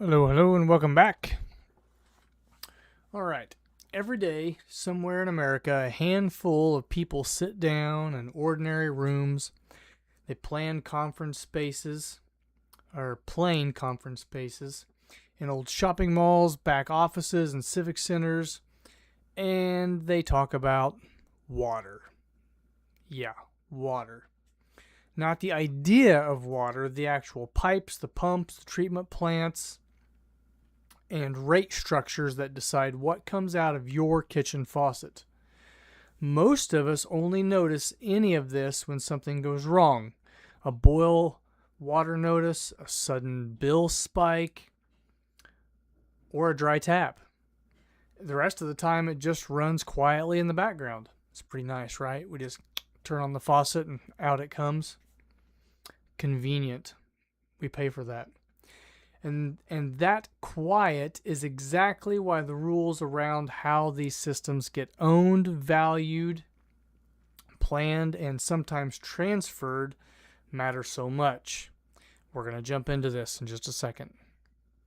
Hello, and welcome back. All right. Every day, somewhere in America, a handful of people sit down in ordinary rooms. They plan conference spaces, or plain conference spaces, in old shopping malls, back offices, and civic centers, and they talk about water. Yeah, water. Not the idea of water, the actual pipes, the pumps, the treatment plants, and rate structures that decide what comes out of your kitchen faucet. Most of us only notice any of this when something goes wrong. A boil water notice, a sudden bill spike, or a dry tap. The rest of the time it just runs quietly in the background. It's pretty nice, right? We just turn on the faucet and out it comes. Convenient. We pay for that. And that quiet is exactly why the rules around how these systems get owned, valued, planned, and sometimes transferred matter so much. We're going to jump into this in just a second.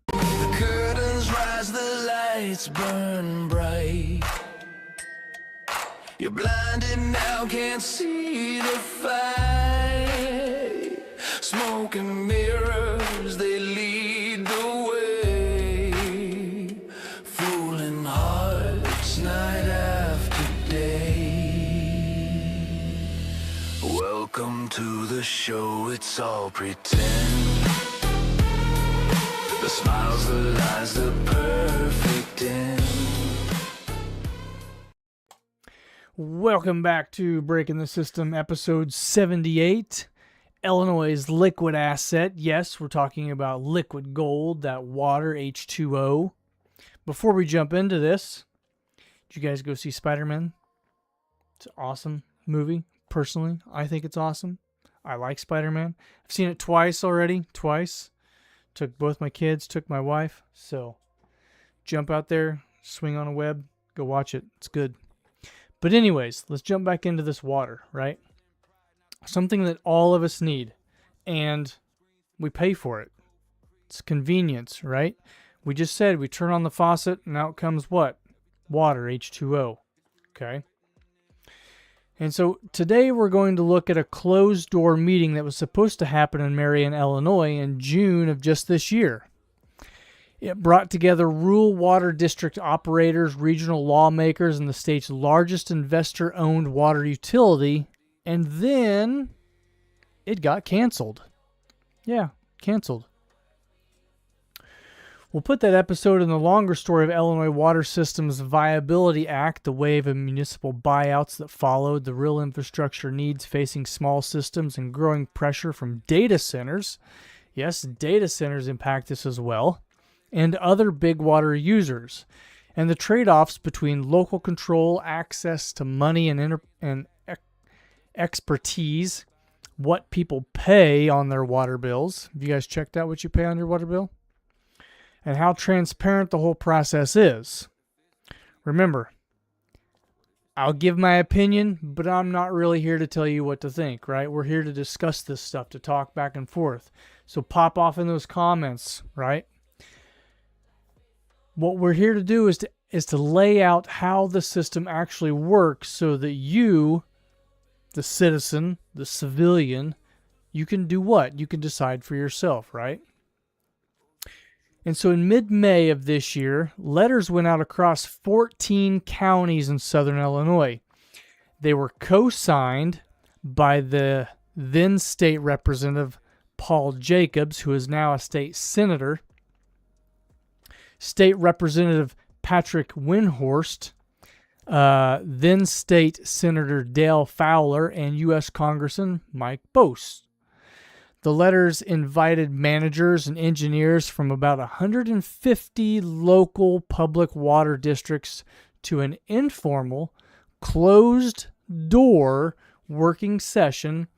The curtains rise, the lights burn bright. You're blinded now, can't see the fight. Smoke and mirrors, they lead the way. Fooling hearts night after day. Welcome to the show, it's all pretend. The smiles, the lies, the perfect end. Welcome back to Breaking the System, episode 78. Illinois' liquid asset. Yes, we're talking about liquid gold, that water, H2O. Before we jump into this, did you guys go see Spider-Man? It's an awesome movie. Personally, I think it's awesome. I like Spider-Man. I've seen it twice already. Twice. Took both my kids, took my wife. So, jump out there, swing on a web, go watch it. It's good. But anyways, let's jump back into this water, right? Something that all of us need, and we pay for it. It's convenience, right? We just said we turn on the faucet, and out comes what? Water, H2O. Okay? And so today we're going to look at a closed-door meeting that was supposed to happen in Marion, Illinois in June of just this year. It brought together rural water district operators, regional lawmakers, and the state's largest investor-owned water utility, and then it got canceled. Yeah, canceled. We'll put that episode in the longer story of Illinois Water Systems Viability Act, the wave of municipal buyouts that followed, the real infrastructure needs facing small systems, and growing pressure from data centers. Yes, data centers impact this as well, and other big water users, and the trade-offs between local control, access to money, and expertise, what people pay on their water bills. Have you guys checked out what you pay on your water bill? And how transparent the whole process is. Remember, I'll give my opinion, but I'm not really here to tell you what to think, right? We're here to discuss this stuff, to talk back and forth. So pop off in those comments, right? What we're here to do is to lay out how the system actually works so that you, the citizen, the civilian, you can do what? You can decide for yourself, right? And so in mid-May of this year, letters went out across 14 counties in southern Illinois. They were co-signed by the then state representative Paul Jacobs, who is now a state senator, State Representative Patrick Windhorst, then State Senator Dale Fowler, and U.S. Congressman Mike Bose. The letters invited managers and engineers from about 150 local public water districts to an informal, closed-door working session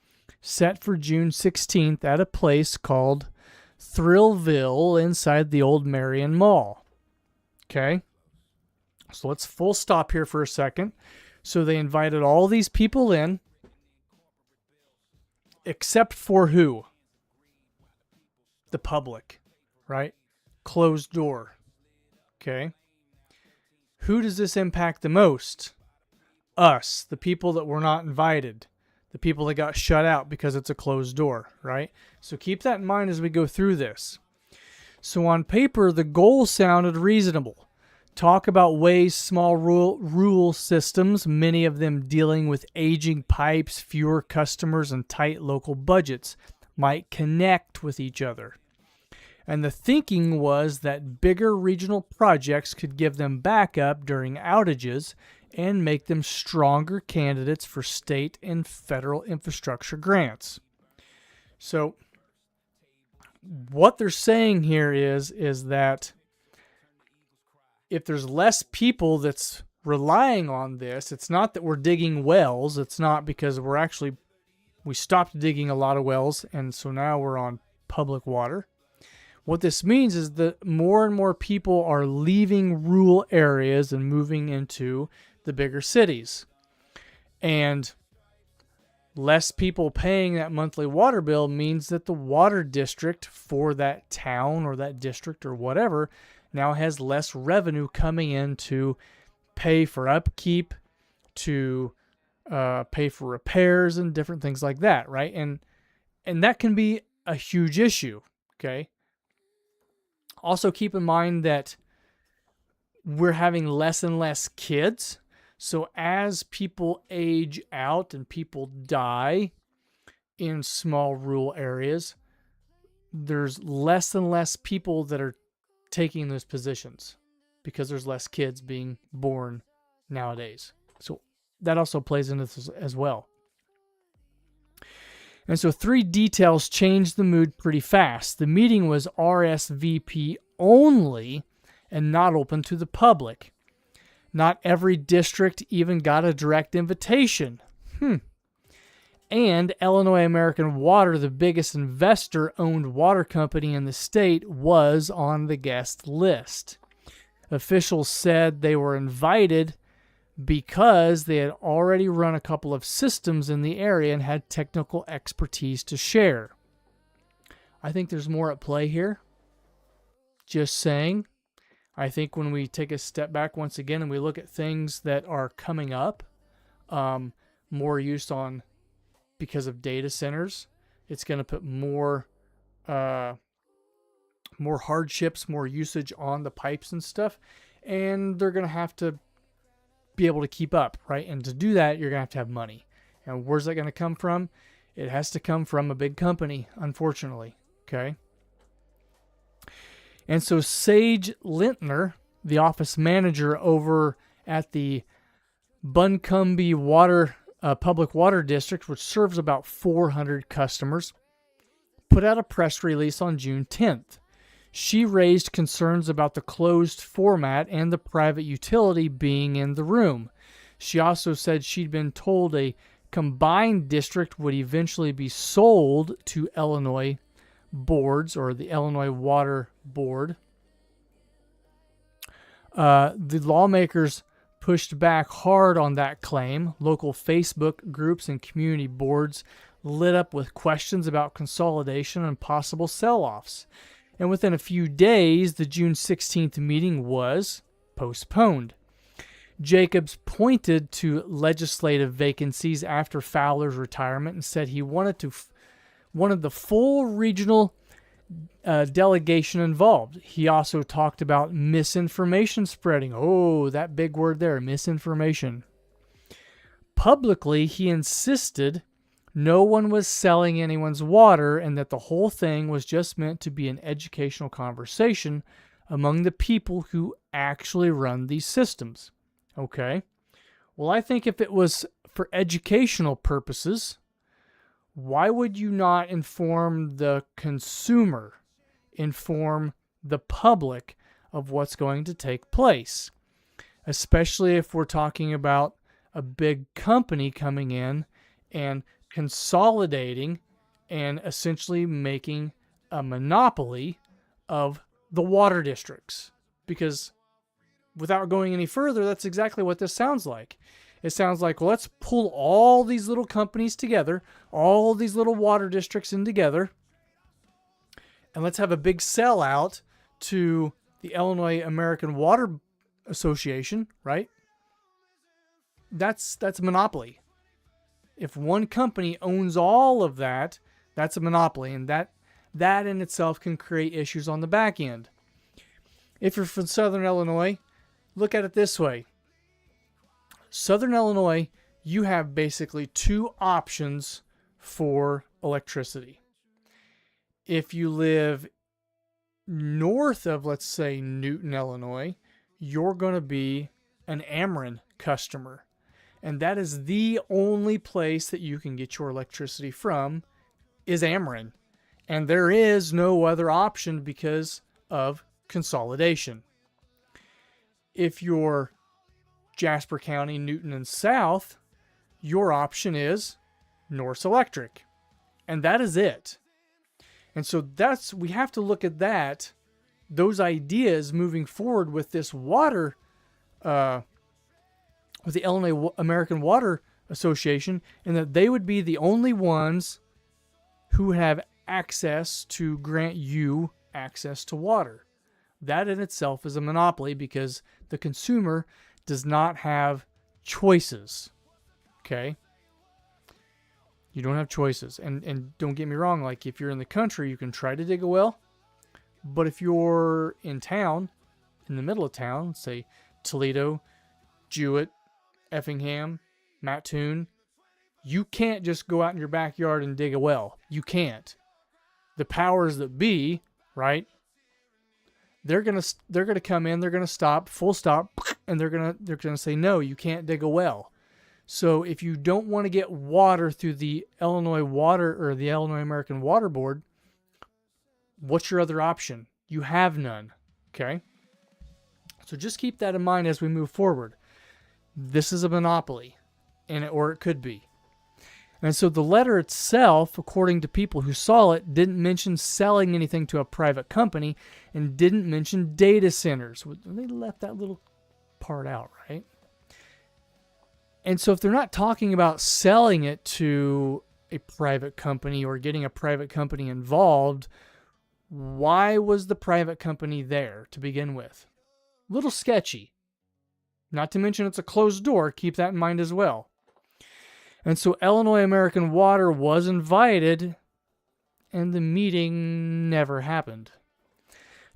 set for June 16th at a place called Thrillville inside the old Marion Mall. Okay? So let's full stop here for a second. So they invited all these people in, except for who? The public, right? closed door. Okay. Who does this impact the most? Us, the people that were not invited, the people that got shut out because it's a closed door, right? So keep that in mind as we go through this. So on paper, the goal sounded reasonable. Talk about ways small rural systems, many of them dealing with aging pipes, fewer customers, and tight local budgets, might connect with each other. And the thinking was that bigger regional projects could give them backup during outages and make them stronger candidates for state and federal infrastructure grants. So what they're saying here is that if there's less people that's relying on this, it's not that we're digging wells. It's not because we stopped digging a lot of wells, and so now we're on public water. What this means is that more and more people are leaving rural areas and moving into the bigger cities. And less people paying that monthly water bill means that the water district for that town or that district or whatever now has less revenue coming in to pay for upkeep, to pay for repairs and different things like that, right? And that can be a huge issue, okay? Also keep in mind that we're having less and less kids. So as people age out and people die in small rural areas, there's less and less people that are taking those positions because there's less kids being born nowadays. So that also plays into this as well. And so 3 details changed the mood pretty fast. The meeting was RSVP only and not open to the public. Not every district even got a direct invitation. And Illinois American Water, the biggest investor-owned water company in the state, was on the guest list. Officials said they were invited because they had already run a couple of systems in the area and had technical expertise to share. I think there's more at play here. Just saying. I think when we take a step back once again and we look at things that are coming up, more use on because of data centers, it's going to put more hardships, more usage on the pipes and stuff, and they're going to have to be able to keep up, right? And to do that, you're going to have money. And where's that going to come from? It has to come from a big company, unfortunately, okay? And so Sage Lintner, the office manager over at the Buncombe Public Water District, which serves about 400 customers, put out a press release on June 10th. She raised concerns about the closed format and the private utility being in the room. She also said she'd been told a combined district would eventually be sold to Illinois boards or the Illinois Water Board. The lawmakers pushed back hard on that claim. Local Facebook groups and community boards lit up with questions about consolidation and possible sell-offs. And within a few days, the June 16th meeting was postponed. Jacobs pointed to legislative vacancies after Fowler's retirement and said he wanted the full regional delegation involved. He also talked about misinformation spreading. Oh, that big word there, misinformation. Publicly, he insisted no one was selling anyone's water and that the whole thing was just meant to be an educational conversation among the people who actually run these systems. Okay. Well, I think if it was for educational purposes, why would you not inform the consumer, inform the public of what's going to take place? Especially if we're talking about a big company coming in and consolidating and essentially making a monopoly of the water districts. Because without going any further, that's exactly what this sounds like. It sounds like, well, let's pull all these little companies together, all these little water districts in together, and let's have a big sellout to the Illinois American Water Association, right? That's a monopoly. If one company owns all of that, that's a monopoly, and that in itself can create issues on the back end. If you're from Southern Illinois, look at it this way. Southern Illinois, you have basically two options for electricity. If you live north of, let's say, Newton, Illinois, you're going to be an Ameren customer. And that is the only place that you can get your electricity from is Ameren. And there is no other option because of consolidation. If you're Jasper County, Newton, and South, your option is Norse Electric. And that is it. And so we have to look at those ideas moving forward with this water, with the Illinois American Water Association, and that they would be the only ones who have access to grant you access to water. That in itself is a monopoly because the consumer does not have choices. Okay? You don't have choices. And don't get me wrong, like if you're in the country, you can try to dig a well. But if you're in town, in the middle of town, say Toledo, Jewett, Effingham, Mattoon, you can't just go out in your backyard and dig a well. You can't. The powers that be, right? They're gonna come in. They're gonna stop, full stop, and they're gonna say no. You can't dig a well. So if you don't want to get water through the Illinois Water or the Illinois American Water Board, what's your other option? You have none. Okay. So just keep that in mind as we move forward. This is a monopoly, or it could be. And so the letter itself, according to people who saw it, didn't mention selling anything to a private company and didn't mention data centers. They left that little part out, right? And so if they're not talking about selling it to a private company or getting a private company involved, why was the private company there to begin with? A little sketchy. Not to mention it's a closed door. Keep that in mind as well. And so Illinois American Water was invited, and the meeting never happened.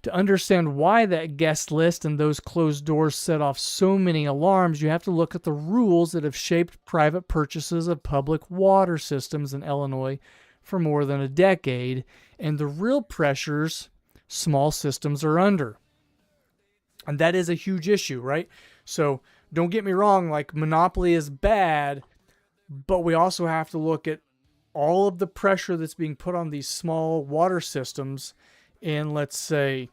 To understand why that guest list and those closed doors set off so many alarms, you have to look at the rules that have shaped private purchases of public water systems in Illinois for more than a decade, and the real pressures small systems are under. And that is a huge issue, right? So don't get me wrong, like monopoly is bad, but we also have to look at all of the pressure that's being put on these small water systems in, let's say,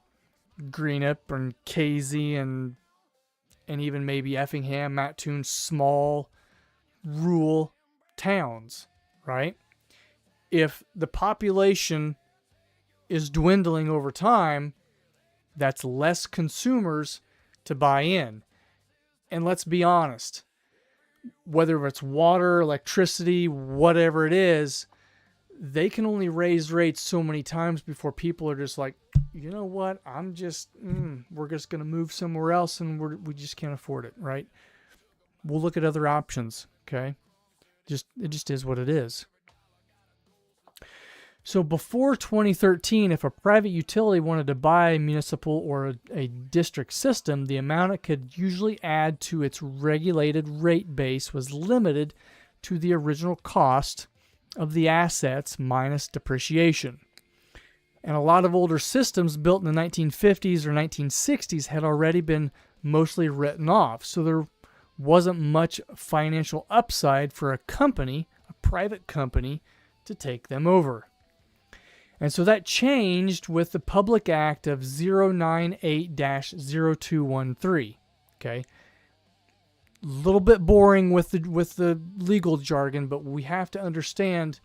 Greenup and Casey and even maybe Effingham, Mattoon, small rural towns, right? If the population is dwindling over time, that's less consumers to buy in. And let's be honest, whether it's water, electricity, whatever it is, they can only raise rates so many times before people are just like, you know what, we're just going to move somewhere else and we just can't afford it, right? We'll look at other options, okay? It just is what it is. So before 2013, if a private utility wanted to buy a municipal or a district system, the amount it could usually add to its regulated rate base was limited to the original cost of the assets minus depreciation. And a lot of older systems built in the 1950s or 1960s had already been mostly written off, so there wasn't much financial upside for a company, a private company, to take them over. And so that changed with the Public Act of 098-0213. Okay, a little bit boring with the legal jargon, but we have to understand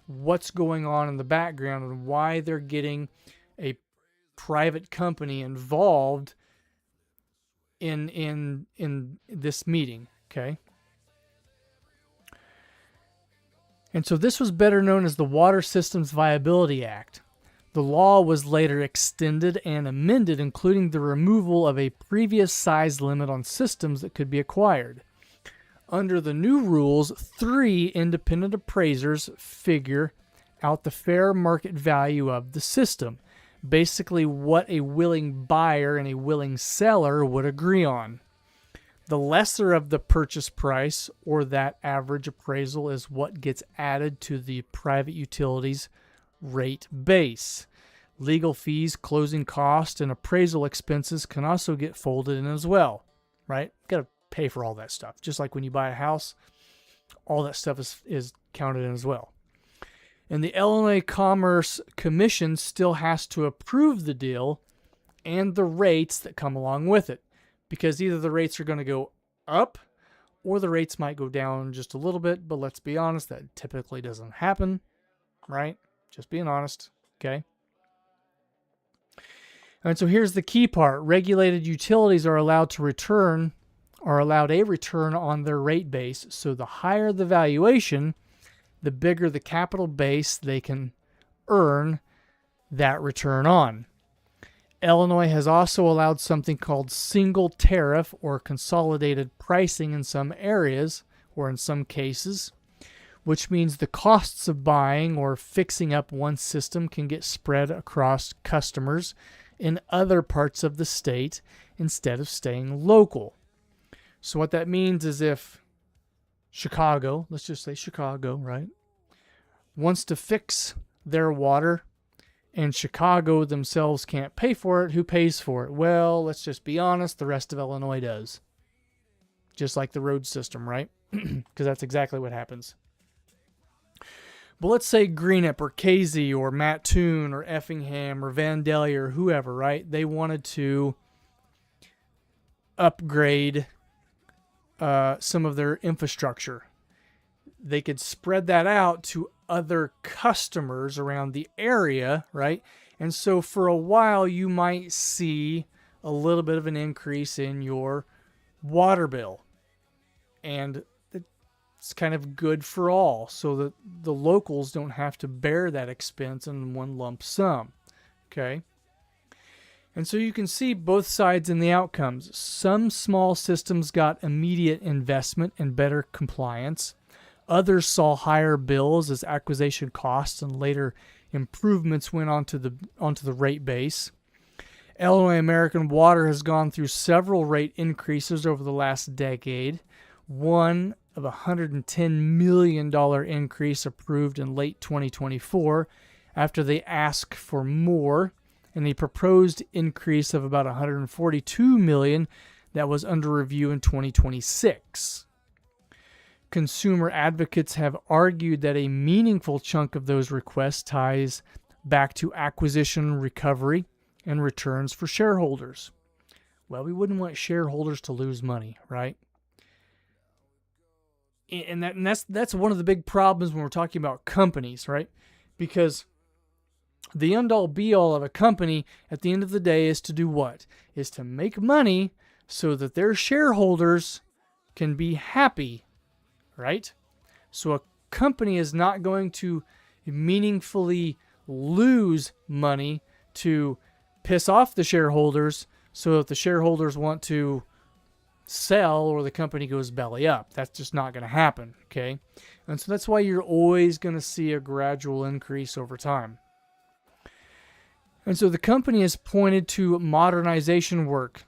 what's going on in the background and why they're getting a private company involved in this meeting. Okay. And so this was better known as the Water Systems Viability Act. The law was later extended and amended, including the removal of a previous size limit on systems that could be acquired. Under the new rules, 3 independent appraisers figure out the fair market value of the system, basically what a willing buyer and a willing seller would agree on. The lesser of the purchase price, or that average appraisal, is what gets added to the private utilities rate base. Legal fees, closing costs, and appraisal expenses can also get folded in as well, right? Got to pay for all that stuff. Just like when you buy a house, all that stuff is counted in as well. And the Illinois Commerce Commission still has to approve the deal and the rates that come along with it, because either the rates are going to go up or the rates might go down just a little bit, but let's be honest, that typically doesn't happen, right? Just being honest, okay? And so here's the key part. Regulated utilities are allowed a return on their rate base. So the higher the valuation, the bigger the capital base they can earn that return on. Illinois has also allowed something called single tariff or consolidated pricing in some areas or in some cases, which means the costs of buying or fixing up one system can get spread across customers in other parts of the state instead of staying local. So what that means is if Chicago, let's just say Chicago, right, wants to fix their water and Chicago themselves can't pay for it, who pays for it? Well, let's just be honest, the rest of Illinois does. Just like the road system, right? Because that's exactly what happens. But let's say Greenup or Casey or Mattoon or Effingham or Vandalia or whoever, right? They wanted to upgrade some of their infrastructure. They could spread that out to other customers around the area, right? And so for a while, you might see a little bit of an increase in your water bill. And it's kind of good for all, so that the locals don't have to bear that expense in one lump sum. Okay? And so you can see both sides in the outcomes. Some small systems got immediate investment and better compliance. Others saw higher bills as acquisition costs and later improvements went onto the rate base. Illinois American Water has gone through several rate increases over the last decade. One of a $110 million increase approved in late 2024 after they asked for more, and a proposed increase of about $142 million that was under review in 2026. Consumer advocates have argued that a meaningful chunk of those requests ties back to acquisition recovery and returns for shareholders. Well, we wouldn't want shareholders to lose money, right? And that's one of the big problems when we're talking about companies, right? Because the end-all be-all of a company at the end of the day is to do what? Is to make money so that their shareholders can be happy, right? So a company is not going to meaningfully lose money to piss off the shareholders so that the shareholders want to sell or the company goes belly up. That's just not going to happen, okay? And so that's why you're always going to see a gradual increase over time. And so the company has pointed to modernization work,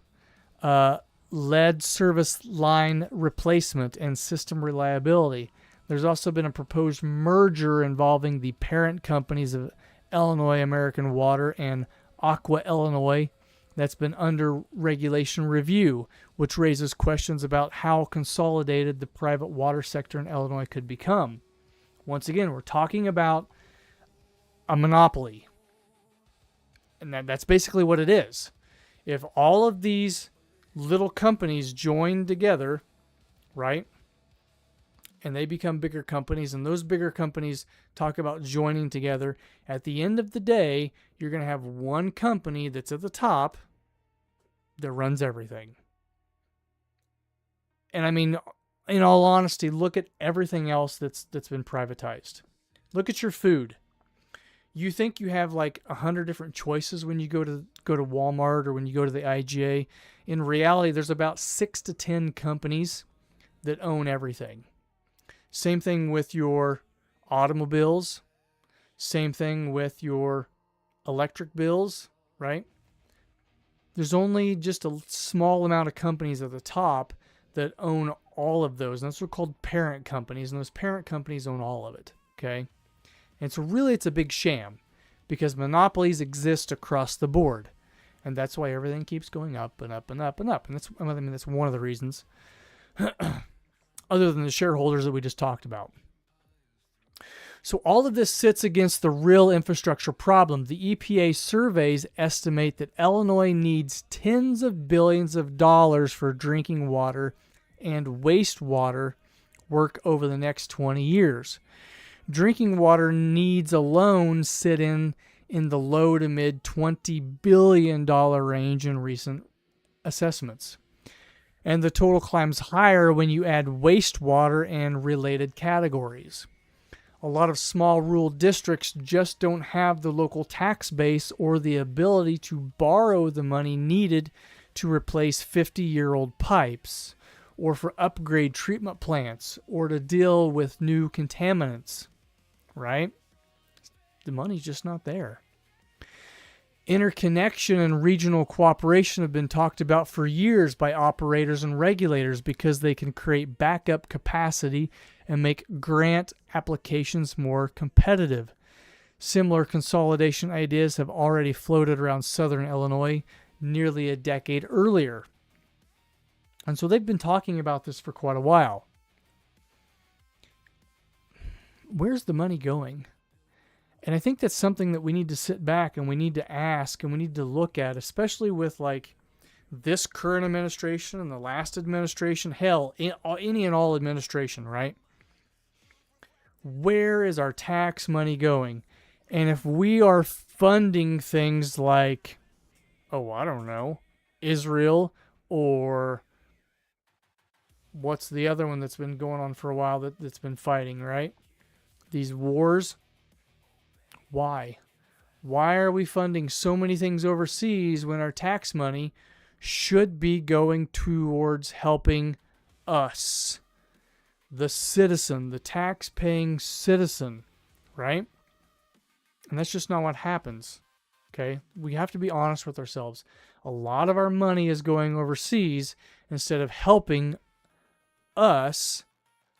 lead service line replacement, and system reliability. There's also been a proposed merger involving the parent companies of Illinois American Water and Aqua Illinois that's been under regulation review, which raises questions about how consolidated the private water sector in Illinois could become. Once again, we're talking about a monopoly. And that's basically what it is. If all of these little companies join together, right, and they become bigger companies, and those bigger companies talk about joining together, at the end of the day, you're going to have one company that's at the top that runs everything. And I mean, in all honesty, look at everything else that's been privatized. Look at your food. You think you have like 100 different choices when you go to Walmart or when you go to the IGA. In reality, there's about 6 to 10 companies that own everything. Same thing with your automobiles. Same thing with your electric bills, right? There's only just a small amount of companies at the top that own all of those. And those are called parent companies. And those parent companies own all of it, okay? And so really it's a big sham because monopolies exist across the board. And that's why everything keeps going up and up and up and up. And that's one of the reasons, other than the shareholders that we just talked about. So all of this sits against the real infrastructure problem. The EPA surveys estimate that Illinois needs tens of billions of dollars for drinking water and wastewater work over the next 20 years. Drinking water needs alone sit in the low to mid $20 billion range in recent assessments. And the total climbs higher when you add wastewater and related categories. A lot of small rural districts just don't have the local tax base or the ability to borrow the money needed to replace 50-year-old pipes, or for upgrade treatment plants, or to deal with new contaminants, right? The money's just not there. Interconnection and regional cooperation have been talked about for years by operators and regulators because they can create backup capacity and make grant applications more competitive. Similar consolidation ideas have already floated around southern Illinois nearly a decade earlier. And so they've been talking about this for quite a while. Where's the money going? And I think that's something that we need to sit back and we need to ask and we need to look at, especially with like this current administration and the last administration, hell, any and all administration, right? Where is our tax money going? And if we are funding things like, I don't know, Israel, or what's the other one that's been going on for a while that's been fighting, right? These wars. Why? Why are we funding so many things overseas when our tax money should be going towards helping us, the citizen, the tax-paying citizen, right? And that's just not what happens, okay? We have to be honest with ourselves. A lot of our money is going overseas instead of helping us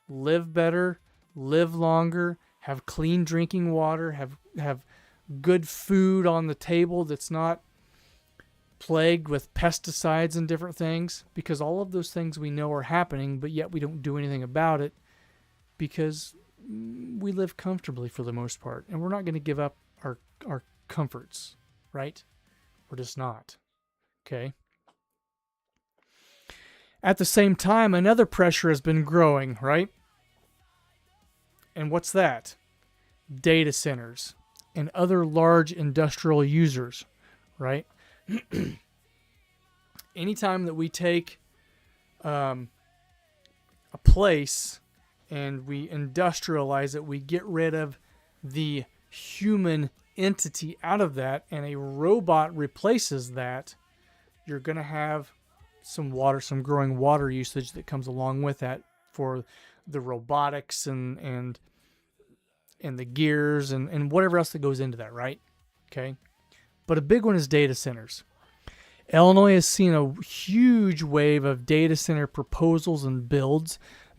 live better, live longer, have clean drinking water, have good food on the table that's not plagued with pesticides and different things, because all of those things we know are happening, but yet we don't do anything about it because we live comfortably for the most part, and we're not going to give up our comforts, right? We're just not, okay? At the same time, another pressure has been growing, right? And what's that? Data centers and other large industrial users, right? Anytime that we take a place and we industrialize it, we get rid of the human entity out of that, and a robot replaces that, you're going to have some growing water usage that comes along with that for the robotics and the gears and whatever else that goes into that, right? Okay. But a big one is data centers. Illinois has seen a huge wave of data center proposals and builds,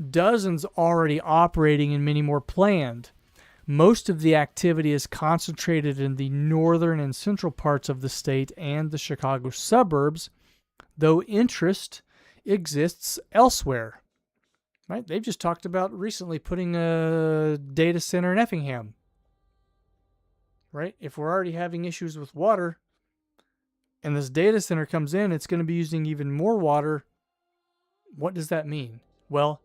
dozens already operating and many more planned. Most of the activity is concentrated in the northern and central parts of the state and the Chicago suburbs, though interest exists elsewhere. Right? They've just talked about recently putting a data center in Effingham. Right? If we're already having issues with water and this data center comes in, it's going to be using even more water. What does that mean? Well,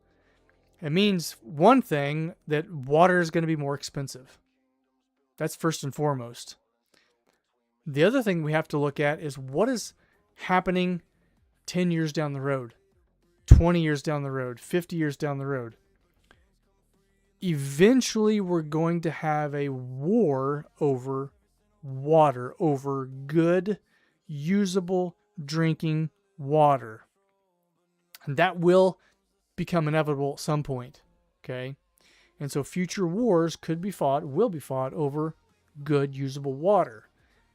it means one thing, that water is going to be more expensive. That's first and foremost. The other thing we have to look at is what is happening 10 years down the road, 20 years down the road, 50 years down the road. eventually we're going to have a war over water, over good, usable drinking water. And that will become inevitable at some point. Okay? And so future wars will be fought over good, usable water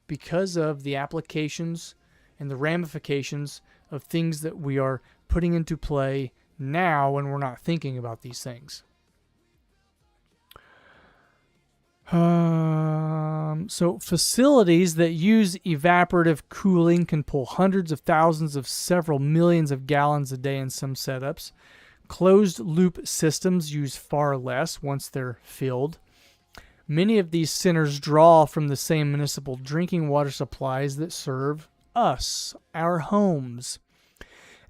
because of the applications and the ramifications of things that we are putting into play now when we're not thinking about these things. So facilities that use evaporative cooling can pull hundreds of thousands of several millions of gallons a day in some setups. Closed-loop systems use far less once they're filled. Many of these centers draw from the same municipal drinking water supplies that serve us, our homes.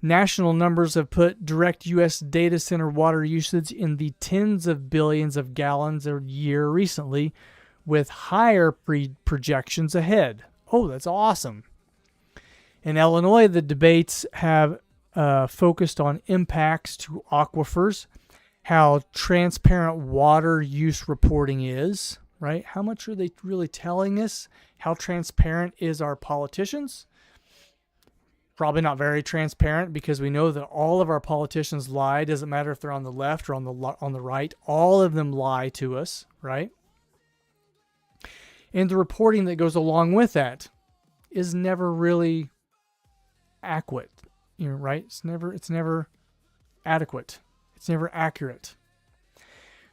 National numbers have put direct U.S. data center water usage in the tens of billions of gallons a year recently, with higher projections ahead. Oh, that's awesome. In Illinois, the debates have focused on impacts to aquifers, how transparent water use reporting is, right? How much are they really telling us? How transparent is our politicians? Probably not very transparent, because we know that all of our politicians lie. Doesn't matter if they're on the left or on the right. All of them lie to us, right? And the reporting that goes along with that is never really adequate, right? It's never adequate. It's never accurate.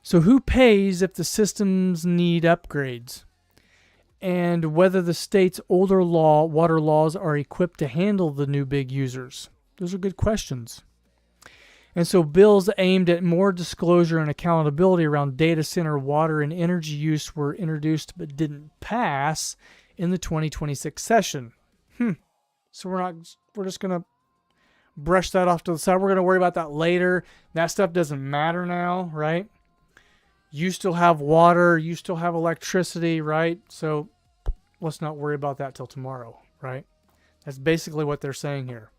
So who pays if the systems need upgrades? And whether the state's older water laws are equipped to handle the new big users? Those are good questions. And so bills aimed at more disclosure and accountability around data center water and energy use were introduced but didn't pass in the 2026 session. So we're just going to brush that off to the side. We're going to worry about that later. That stuff doesn't matter now, right? You still have water, you still have electricity, right? So let's not worry about that till tomorrow, right? That's basically what they're saying here.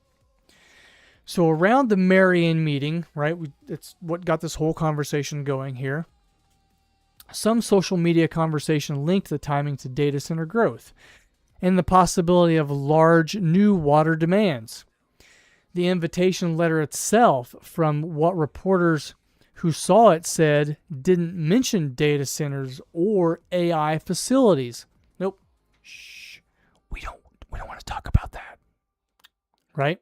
So around the Marion meeting, right, it's what got this whole conversation going here. Some social media conversation linked the timing to data center growth and the possibility of large new water demands. The invitation letter itself, from what reporters who saw it said, didn't mention data centers or AI facilities. Nope. Shh. We don't want to talk about that. Right?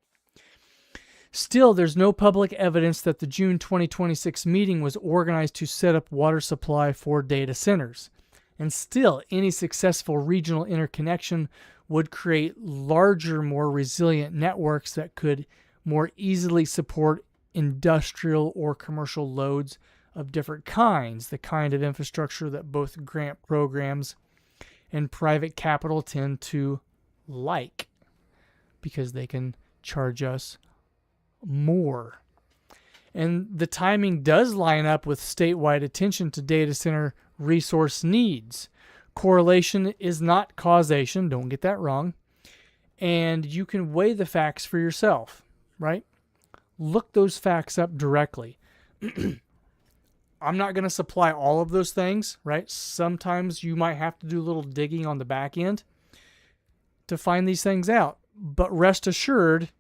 Still, there's no public evidence that the June 2026 meeting was organized to set up water supply for data centers. And still, any successful regional interconnection would create larger, more resilient networks that could more easily support industrial or commercial loads of different kinds, the kind of infrastructure that both grant programs and private capital tend to like, because they can charge us more. And the timing does line up with statewide attention to data center resource needs. Correlation is not causation, don't get that wrong. And you can weigh the facts for yourself, right? Look those facts up directly. I'm not going to supply all of those things, right? Sometimes you might have to do a little digging on the back end to find these things out. But rest assured,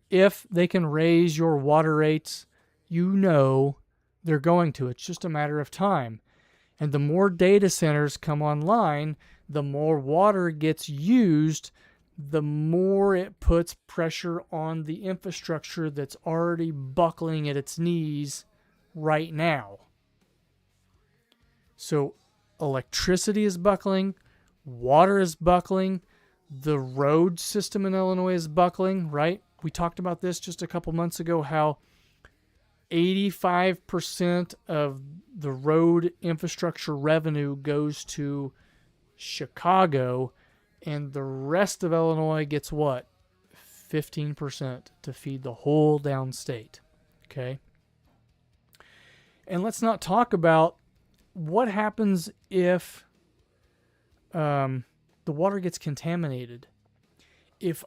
if they can raise your water rates, you know they're going to. It's just a matter of time. And the more data centers come online, the more water gets used, the more it puts pressure on the infrastructure that's already buckling at its knees right now. So electricity is buckling, water is buckling, the road system in Illinois is buckling, right? We talked about this just a couple months ago, how 85% of the road infrastructure revenue goes to Chicago, and the rest of Illinois gets what? 15% to feed the whole downstate. Okay? And let's not talk about what happens if the water gets contaminated. If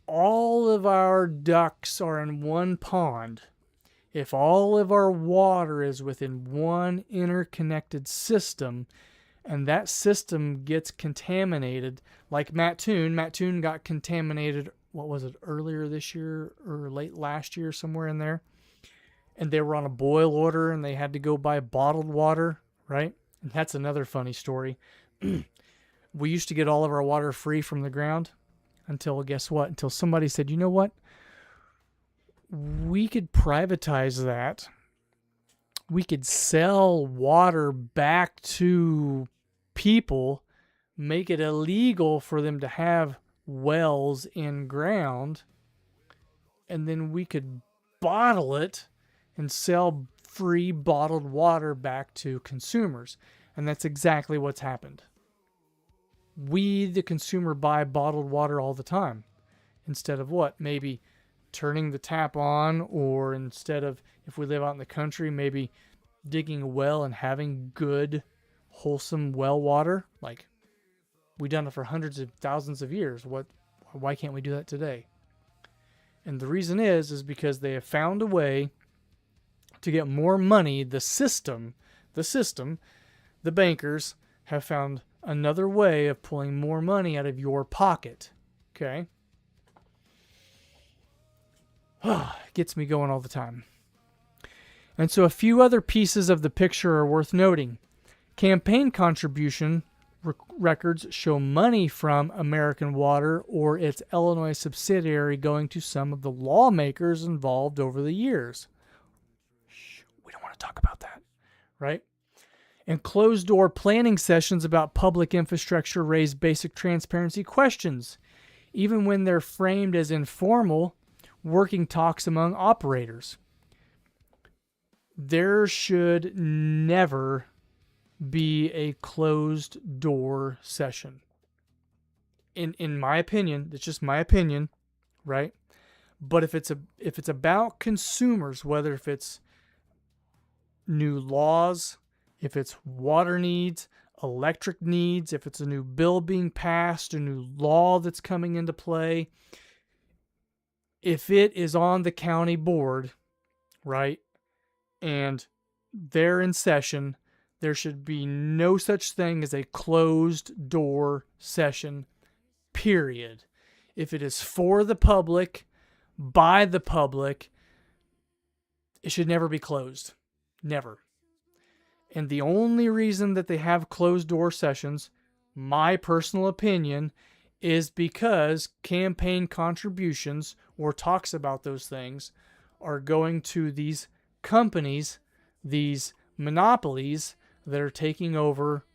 all of our ducks are in one pond If all of our water is within one interconnected system, and that system gets contaminated, like Mattoon got contaminated, what was it, earlier this year or late last year, somewhere in there, and they were on a boil order and they had to go buy bottled water, right? And that's another funny story. We used to get all of our water free from the ground until, guess what? Until somebody said, you know what? We could privatize that. We could sell water back to people, make it illegal for them to have wells in ground, and then we could bottle it and sell free bottled water back to consumers. And that's exactly what's happened. We, the consumer, buy bottled water all the time. Instead of what? Maybe turning the tap on, or instead of, if we live out in the country, maybe digging a well and having good, wholesome well water. Like, we've done it for hundreds of thousands of years. Why can't we do that today? And the reason is because they have found a way to get more money. The bankers have found another way of pulling more money out of your pocket. Okay? Gets me going all the time. And so a few other pieces of the picture are worth noting. Campaign contribution records show money from American Water or its Illinois subsidiary going to some of the lawmakers involved over the years. We don't want to talk about that, right? And closed-door planning sessions about public infrastructure raise basic transparency questions, even when they're framed as informal working talks among operators. There should never be a closed-door session. In my opinion, it's just my opinion, right? But if it's about consumers, whether if it's new laws, if it's water needs, electric needs, if it's a new bill being passed, a new law that's coming into play, if it is on the county board, right, and they're in session, there should be no such thing as a closed door session, period. If it is for the public, by the public, it should never be closed. Never. And the only reason that they have closed door sessions, my personal opinion, is because campaign contributions or talks about those things are going to these companies, these monopolies that are taking over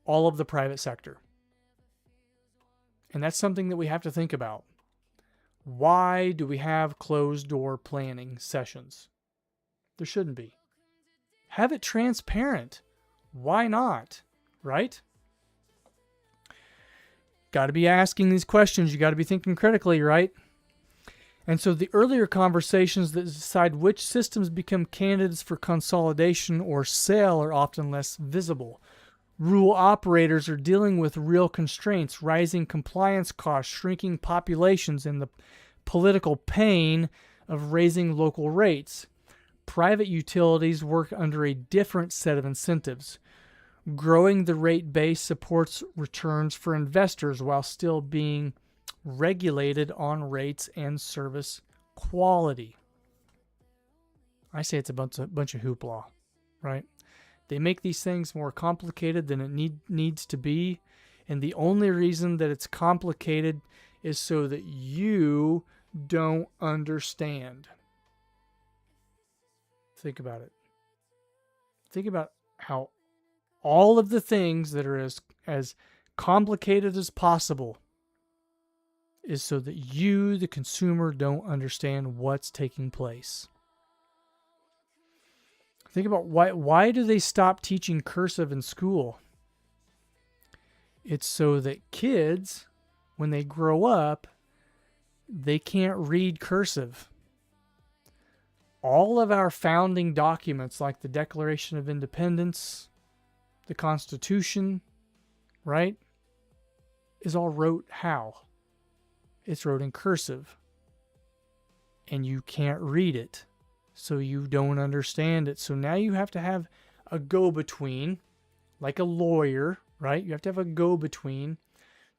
all of the private sector. And that's something that we have to think about. Why do we have closed door planning sessions? There shouldn't be. Have it transparent. Why not? Right? Got to be asking these questions. You got to be thinking critically, right? And so the earlier conversations that decide which systems become candidates for consolidation or sale are often less visible. Rural operators are dealing with real constraints, rising compliance costs, shrinking populations, and the political pain of raising local rates. Private utilities work under a different set of incentives. Growing the rate base supports returns for investors while still being regulated on rates and service quality. I say it's a bunch of hoopla, right? They make these things more complicated than it needs to be, and the only reason that it's complicated is so that you don't understand. Think about it. Think about how all of the things that are as complicated as possible is so that you, the consumer, don't understand what's taking place. Think about why do they stop teaching cursive in school? It's so that kids, when they grow up, they can't read cursive. All of our founding documents, like the Declaration of Independence, the Constitution, right, is all wrote how? It's wrote in cursive. And you can't read it. so you don't understand it. So now you have to have a go-between, like a lawyer, right? You have to have a go-between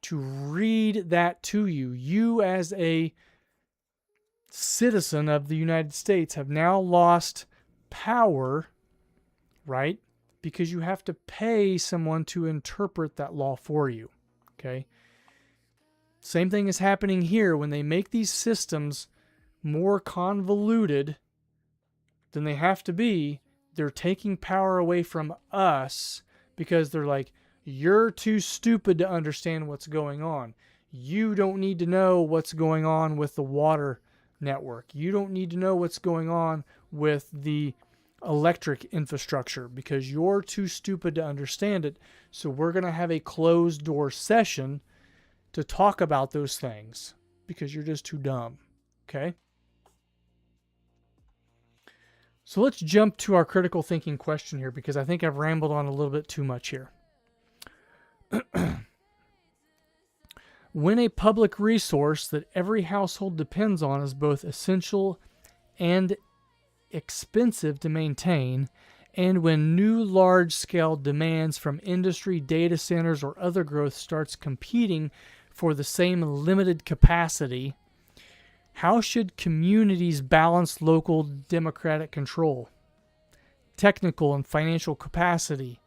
to read that to you. You, as a citizen of the United States, have now lost power, right? Because you have to pay someone to interpret that law for you, okay? Same thing is happening here when they make these systems more convoluted than they have to be. They're taking power away from us because they're like, you're too stupid to understand what's going on. You don't need to know what's going on with the water network. You don't need to know what's going on with the electric infrastructure because you're too stupid to understand it. So we're going to have a closed door session to talk about those things because you're just too dumb. Okay? So let's jump to our critical thinking question here because I think I've rambled on a little bit too much here. When a public resource that every household depends on is both essential and expensive to maintain, and when new large-scale demands from industry, data centers, or other growth starts competing for the same limited capacity, how should communities balance local democratic control, technical and financial capacity,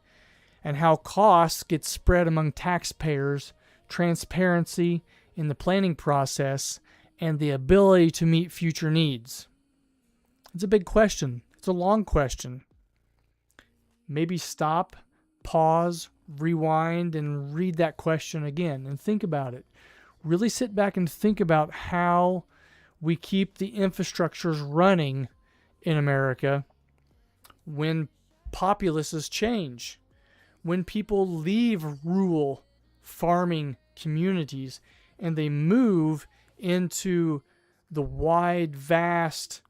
and how costs get spread among taxpayers, transparency in the planning process, and the ability to meet future needs? It's a big question. It's a long question. Maybe stop, pause, rewind, and read that question again and think about it. Really sit back and think about how we keep the infrastructures running in America when populaces change, when people leave rural farming communities and they move into the wide, vast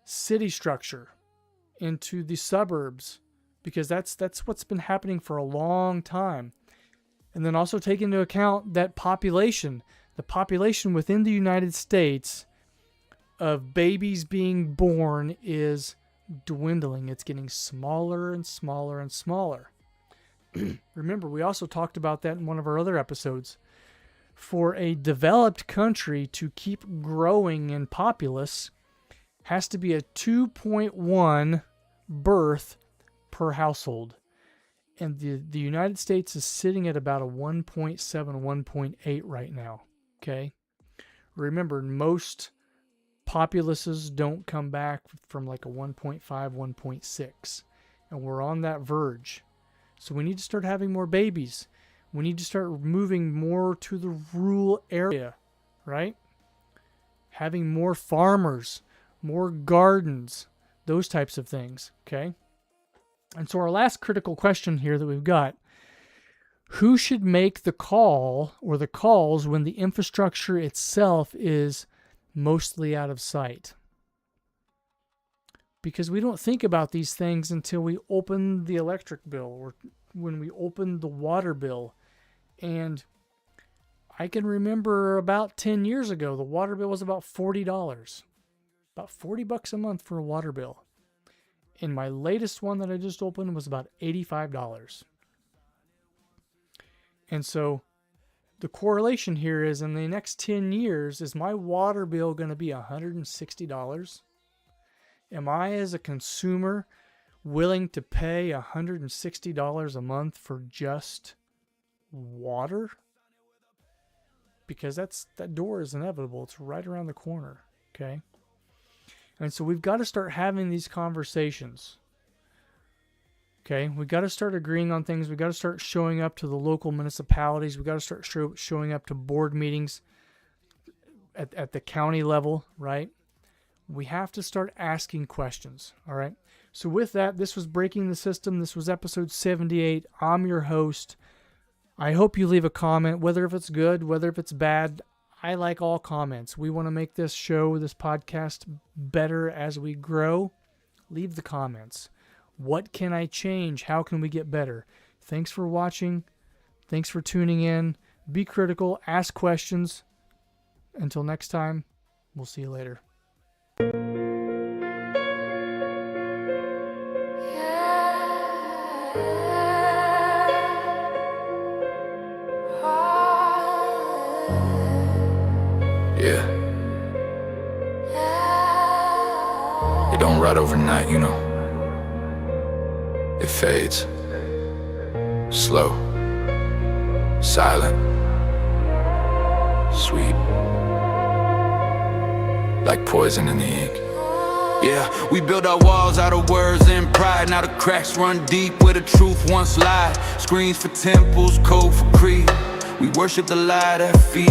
city structure, into the suburbs, because that's what's been happening for a long time. And then also take into account that population, the population within the United States of babies being born is dwindling. It's getting smaller and smaller and smaller. Remember, we also talked about that in one of our other episodes. For a developed country to keep growing in populace has to be a 2.1 birth per household. And the United States is sitting at about a 1.7, 1.8 right now. Okay? Remember, most populaces don't come back from like a 1.5, 1.6. And we're on that verge. So we need to start having more babies. We need to start moving more to the rural area, right? Having more farmers, more gardens, those types of things, okay? And so our last critical question here that we've got, who should make the call or the calls when the infrastructure itself is mostly out of sight? Because we don't think about these things until we open the electric bill or when we open the water bill. And I can remember about 10 years ago, the water bill was about $40. About $40 a month for a water bill. And my latest one that I just opened was about $85. And so the correlation here is in the next 10 years, is my water bill going to be $160? Am I, as a consumer, willing to pay $160 a month for just water? Because that door is inevitable. It's right around the corner, okay? And so we've got to start having these conversations. Okay, we've got to start agreeing on things. We've got to start showing up to the local municipalities. We've got to start showing up to board meetings at the county level, right? We have to start asking questions, all right? So with that, this was Breaking the System. This was episode 78. I'm your host. I hope you leave a comment, whether if it's good, whether if it's bad. I like all comments. We want to make this show, this podcast, better as we grow. Leave the comments. What can I change? How can we get better? Thanks for watching. Thanks for tuning in. Be critical. Ask questions. Until next time, we'll see you later. night, you know. It fades. Slow. Silent. Sweet. Like poison in the ink. Yeah, we built our walls out of words and pride. Now the cracks run deep where the truth once lied. Screens for temples, code for creed. We worship the lie that feeds